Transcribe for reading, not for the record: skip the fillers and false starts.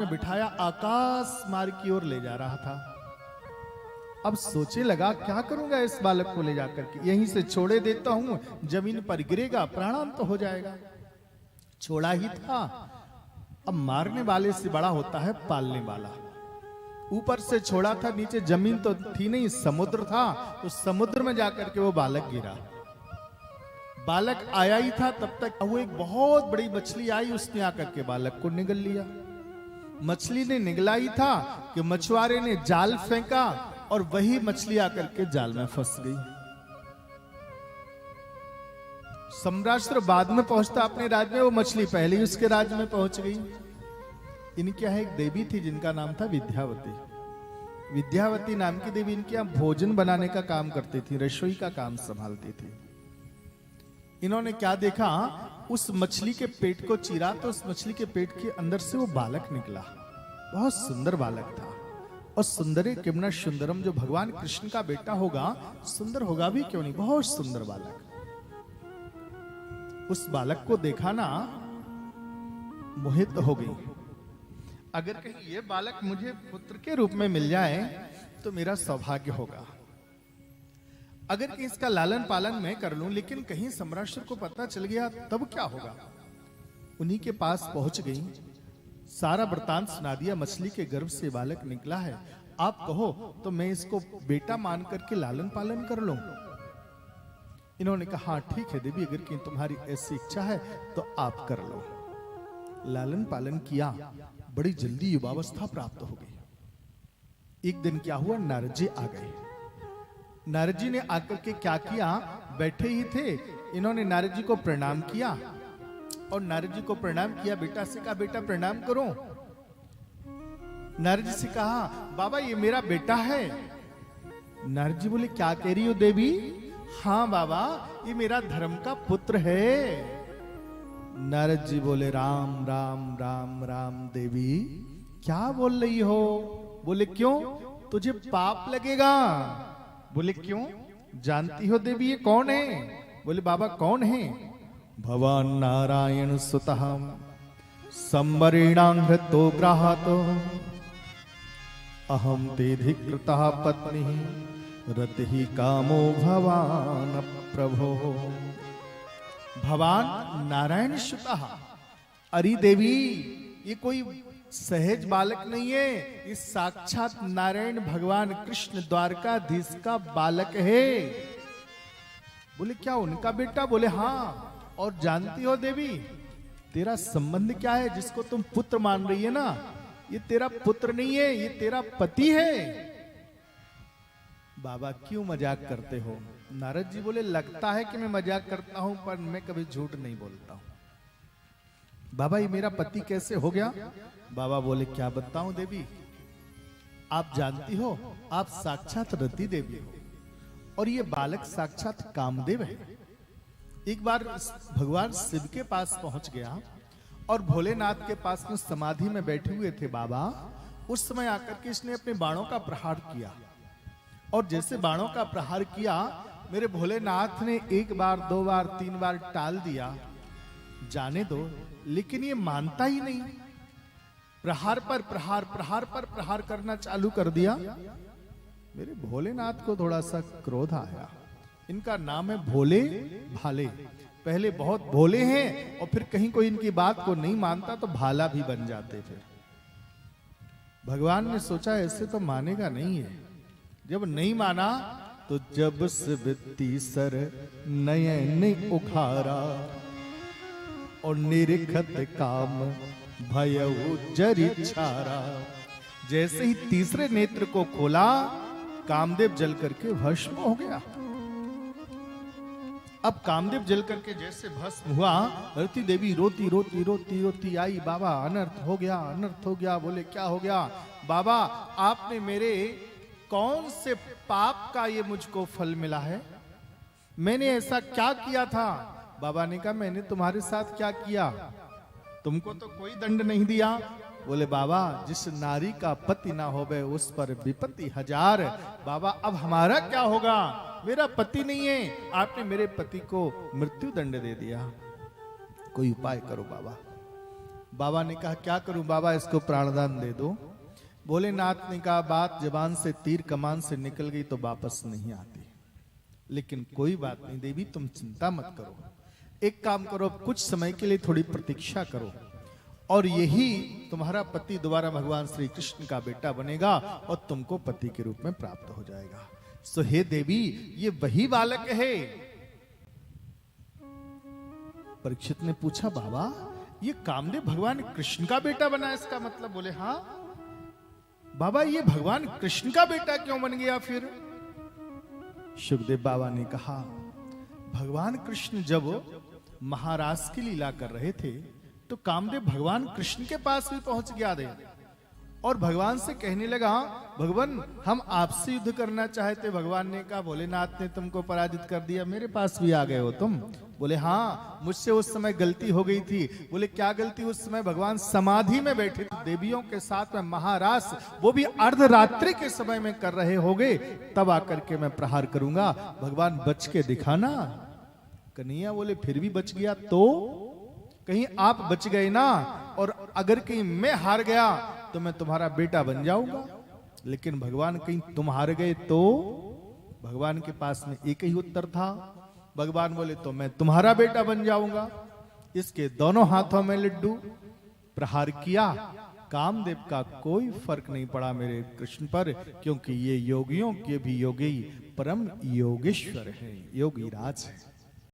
में बिठाया आकाश मार्ग की ओर ले जा रहा था। अब सोचे लगा क्या करूंगा इस बालक को ले जाकर के, यहीं से छोड़े देता हूं, जमीन पर गिरेगा प्राणांत तो हो जाएगा। छोड़ा ही था। अब मारने वाले से बड़ा होता है पालने वाला। ऊपर से छोड़ा था, नीचे जमीन तो थी नहीं, समुद्र था। तो समुद्र में जाकर के वो बालक गिरा। बालक आया ही था तब तक वो एक बहुत बड़ी मछली आई, उसने आकर के बालक को निगल लिया। मछली ने निगला ही था कि मछुआरे ने जाल फेंका और वही मछली आकर के जाल में फंस गई। सम्राट बाद में पहुंचता अपने राज्य में, वो मछली पहले ही उसके राज्य में पहुंच गई। इनके यहाँ एक देवी थी जिनका नाम था विद्यावती। विद्यावती नाम की देवी इनके यहाँ भोजन बनाने का काम करती थी, रसोई का काम संभालती थी। इन्होंने क्या देखा, उस मछली के पेट को चीरा तो उस मछली के पेट के अंदर से वो बालक निकला। बहुत सुंदर बालक था। और सुंदरे किमना सुंदरम, जो भगवान कृष्ण का बेटा होगा, सुंदर होगा भी क्यों नहीं, बहुत सुंदर बालक। उस बालक को देखा ना, मोहित हो गई। अगर कहीं ये बालक मुझे पुत्र के रूप में मिल जाए तो मेरा सौभाग्य होगा। अगर कहीं इसका लालन पालन मैं कर लूं, लेकिन कहीं सम्राट को पता चल गया तब क्या होगा। उन्हीं के पास पहुंच गई, सारा वृतांत सुना दिया। मछली के गर्भ से बालक निकला है, आप कहो तो मैं इसको बेटा मान करके लालन पालन कर लूं। इन्होंने कहा हाँ ठीक है देवी, अगर कहीं तुम्हारी ऐसी इच्छा है तो आप कर लो। लालन पालन किया, बड़ी जल्दी युवावस्था प्राप्त हो गई। एक दिन क्या हुआ, नारद जी आ गए। नारद जी ने आकर के क्या किया, बैठे ही थे, इन्होंने नारद जी को प्रणाम किया। और नारद जी को प्रणाम किया, बेटा से कहा बेटा प्रणाम करो। नारद जी से कहा बाबा ये मेरा बेटा है। नारद जी बोले क्या कह रही हो देवी। हाँ बाबा ये मेरा धर्म का पुत्र है। नारद जी बोले राम राम राम राम देवी क्या बोल रही हो। बोले क्यों, तुझे पाप लगेगा। बोले क्यों, जानती हो देवी ये कौन है। बोले बाबा कौन है। भगवान नारायण सुतः संवरेणांघ्रतो ग्राहतो अहम तेधिकृतः पत्नी रतिः कामो भवान प्रभो। भगवान नारायण सुतः, अरे देवी ये कोई सहज बालक नहीं है, ये साक्षात नारायण भगवान कृष्ण द्वारकाधीश का बालक है। बोले क्या उनका बेटा। बोले हाँ। और जानती हो देवी तेरा संबंध क्या है, जिसको तुम पुत्र मान रही है ना, ये तेरा पुत्र नहीं है, ये तेरा पति है। बाबा क्यों मजाक करते हो। नारद जी बोले लगता है कि मैं मजाक करता हूं, पर मैं कभी झूठ नहीं बोलता हूं। बाबा ये मेरा पति कैसे हो गया। बाबा बोले क्या बताऊं देवी, आप जानती हो आप साक्षात रति देवी हो और ये बालक साक्षात कामदेव है। एक बार भगवान शिव के पास पहुंच गया और भोलेनाथ के पास में समाधि में बैठे हुए थे बाबा। उस समय आकर के इसने अपने बाणों का प्रहार किया और जैसे बाणों का प्रहार किया, मेरे भोलेनाथ ने एक बार दो बार तीन बार टाल दिया, जाने दो, लेकिन ये मानता ही नहीं। प्रहार पर प्रहार, प्रहार पर प्रहार करना चालू कर दिया। मेरे भोलेनाथ को थोड़ा सा क्रोध आया। इनका नाम है भोले भाले। पहले बहुत भोले हैं और फिर कहीं कोई इनकी बात को नहीं मानता तो भाला भी बन जाते थे। भगवान ने सोचा ऐसे तो मानेगा नहीं है। जब नहीं माना तो जब से सर नयन उखारा और निरखत काम भयउ जरि छारा। जैसे ही तीसरे नेत्र को खोला, कामदेव जल करके भस्म हो गया। अब कामदेव जल करके जैसे भस्म हुआ, रति देवी रोती रोती रोती रोती आई, बाबा अनर्थ हो गया, अनर्थ हो गया। बोले क्या हो गया। बाबा आपने मेरे कौन से पाप का ये मुझको फल मिला है, मैंने ऐसा क्या किया था। बाबा ने कहा मैंने तुम्हारे साथ क्या किया, तुमको तो कोई दंड नहीं दिया। बोले बाबा जिस नारी का पति ना होवे उस पर विपत्ति हजार। बाबा अब हमारा क्या होगा, मेरा पति नहीं है, आपने मेरे पति को मृत्यु दंड दे दिया, कोई उपाय करो बाबा। बाबा ने कहा क्या करूं बाबा, इसको प्राणदान दे दो। भोलेनाथ ने कहा बात जबान से तीर कमान से निकल गई तो वापस नहीं आती, लेकिन कोई बात नहीं देवी, तुम चिंता मत करो। एक काम करो, कुछ समय के लिए थोड़ी प्रतीक्षा करो और यही तुम्हारा पति दोबारा भगवान श्री कृष्ण का बेटा बनेगा और तुमको पति के रूप में प्राप्त हो जाएगा। सो हे देवी, ये वही बालक है। परीक्षित ने पूछा बाबा ये कामदेव भगवान कृष्ण का बेटा बना, इसका मतलब? बोले हाँ बाबा, ये भगवान कृष्ण का बेटा क्यों बन गया फिर? शुकदेव बाबा ने कहा भगवान कृष्ण जब महाराज की लीला कर रहे थे तो कामदेव भगवान कृष्ण के पास भी पहुंच गया दे और भगवान से कहने लगा भगवान हम आपसे युद्ध करना चाहते। भगवान ने कहा भोलेनाथ ने तुमको पराजित कर दिया, मेरे पास भी आ गए हो तुम? बोले हाँ, मुझसे उस समय गलती हो गई थी। बोले क्या गलती? उस समय भगवान समाधि में बैठे थे देवियों के साथ में महारास, वो भी अर्धरात्रि के समय में कर रहे होगे, तब आकर के मैं प्रहार करूंगा, भगवान बच के दिखाना। कन्हैया बोले फिर भी बच गया तो? कहीं आप बच गए ना, और अगर कहीं मैं हार गया तो मैं तुम्हारा बेटा बन जाऊंगा, लेकिन भगवान कहीं तुम हार गए तो? भगवान के पास में एक ही उत्तर था। भगवान बोले तो मैं तुम्हारा बेटा बन जाऊंगा। इसके दोनों हाथों में लड्डू प्रहार किया, कामदेव का कोई फर्क नहीं पड़ा मेरे कृष्ण पर, क्योंकि ये योगियों के भी योगी परम योगेश्वर है, योगी राज है।